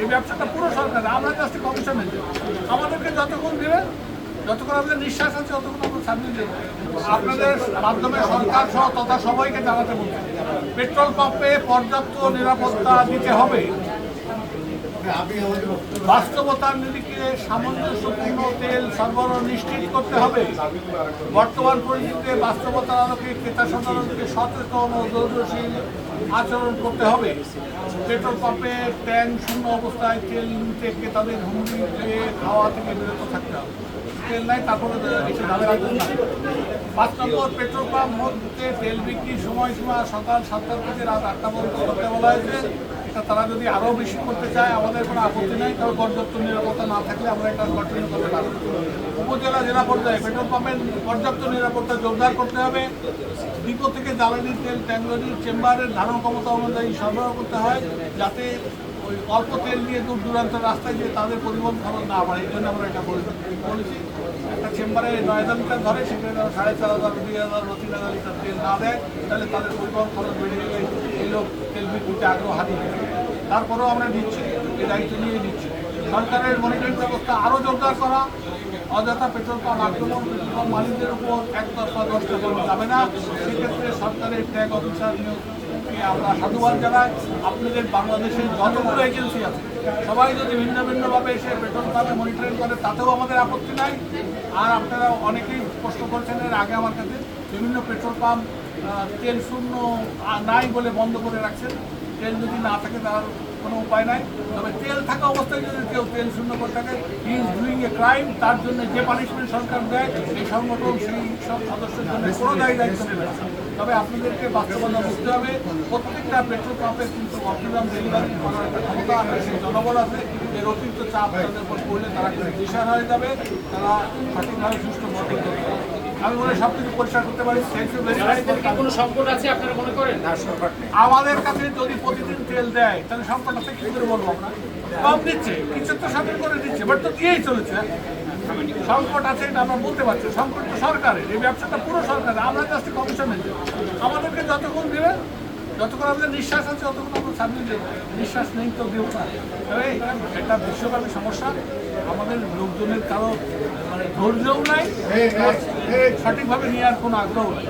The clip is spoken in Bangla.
এই ব্যবসাটা পুরো সরকারের, আমরা জাস্ট কমিশন এজেন্ট। আমাদেরকে যতক্ষণ দেবে, যতক্ষণ আমাদের নিঃশ্বাস আছে ততক্ষণ আমরা সার্ভিস দেবো। আপনাদের মাধ্যমে সরকার সহ তথা সবাইকে জানাতে বলছি, পেট্রোল পাম্পে পর্যাপ্ত নিরাপত্তা দিতে হবে। বাস্তবতার নিরিখে সামঞ্জস্যপূর্ণ তেল সরবরাহ নিশ্চিত করতে হবে। বর্তমান পরিস্থিতিতে বাস্তবতার আলোকে ক্রেতা সাধারণকে সচেতন ও ধৈর্যশীল আচরণ করতে হবে। পেট্রোল পাম্পে ট্যাঙ্ক শূন্য অবস্থায় তেল নিতে ক্রেতাদের হুমকি দিয়ে খাওয়া থেকে বিরত থাকতে হবে। তেল নাই তারপরে এসে ঢালে রাখবেন না। 5 নম্বর, পেট্রোল পাম্প মধ্যে তেল বিক্রির সময়সীমা সকাল 7টা থেকে রাত 8টা পর্যন্ত করতে বলা হয়েছে। এটা তারা যদি আরও বেশি করতে চায় আমাদের কোনো আপত্তি নেই, তবে পর্যাপ্ত নিরাপত্তা না থাকলে আমরা এটা কন্টিনিউ করতে পারবো। উপজেলা জেলা পর্যায়ে পেট্রোল পাম্পের পর্যাপ্ত নিরাপত্তা জোরদার করতে হবে। ডিপো থেকে জ্বালানি তেল ট্যাঙ্কলরির চেম্বারের ধারণ ক্ষমতা অনুযায়ী সরবরাহ করতে হয়, যাতে ওই অল্প তেল নিয়ে দূর দূরান্ত রাস্তায় গিয়ে তাদের পরিবহন খরচ না বাড়ে। এই জন্য আমরা এটা বলেছি। একটা চেম্বারে 9,000 লিটার ধরে, সেখানে 4,500, 2,000 বা 3,000 লিটার তেল না দেয়, তাহলে তাদের পরিবহন খরচ বেড়ে গেলে এই লোক তেল বিক্রিতে আগ্রহ হারিয়ে দেবে। তারপরেও আমরা নিচ্ছি, এই দায়িত্ব নিয়ে নিচ্ছি। সরকারের মনিটরিং ব্যবস্থা আরও জোরদার করা, অযথা পেট্রোল পাম্প আক্রমণ, পেট্রোল পাম্প মালিকদের উপর একতরফা দশটা করা যাবে না। সেক্ষেত্রে সরকারের ট্যাগ অফিসার নিয়োগকে আমরা সাধুবাদ জানাই। আপনাদের বাংলাদেশের যতগুলো এজেন্সি আছে সবাই যদি ভিন্ন ভিন্নভাবে এসে পেট্রোল পাম্পে মনিটরিং করে তাতেও আমাদের আপত্তি নাই। আর আপনারা অনেকেই প্রশ্ন করছেন এর আগে আমার কাছে, বিভিন্ন পেট্রোল পাম্প তেল শূন্য নাই বলে বন্ধ করে রাখছেন। তেল যদি না থাকে তার কোনো উপায় নাই, তবে তেল থাকা অবস্থায় যদি কেউ তেল শূন্য করে থাকে, he is doing a crime. তার জন্য যে পানিশমেন্ট সরকার দেয় এই সংগঠন সেই সব সদস্যের জন্য কোনো দায়িত্ব নেবে না। তবে আপনাদেরকে বাস্তবতা বুঝতে হবে, প্রত্যেকটা পেট্রোল পাম্পে কিন্তু অপটিমাম ডেলিভারি করার একটা ক্ষমতা আছে, সেই জনবল আছে। এর অতিরিক্ত চাপ তাদের উপর পড়লে তারা দিশা হয়ে যাবে, তারা সঠিকভাবে সুস্থ মডেল করতে পারবে। আমি মনে হয় সব কিছু পরিষ্কার করতে পারি। কোনো সংকট আছে আপনারা মনে করেন? না, সংকট নেই। আমাদের কাছে যদি প্রতিদিন তেল দেয় তাহলে সংকট আছে কি করে বলবো আমরা? কম দিচ্ছে, কিছু তো সাথে করে দিচ্ছে, বাট তো দিয়েই চলেছে। সংকট আছে এটা আমরা বলতে পারছি, সংকট তো সরকারের, এই ব্যবসাটা পুরো সরকারের, আমরা জাস্ট কমিশন এজেন্ট। আমাদেরকে যতক্ষণ দেবে, যতক্ষণ আমাদের নিঃশ্বাস আছে ততক্ষণ আমরা সার্ভিস দেবো। নিঃশ্বাস নেই তো দেবো না। তবে এটা বিশ্বব্যাপী সমস্যা। আমাদের লোকজনের কারো মানে ধৈর্যও নাই, সঠিকভাবে নেওয়ার কোনো আগ্রহ নাই।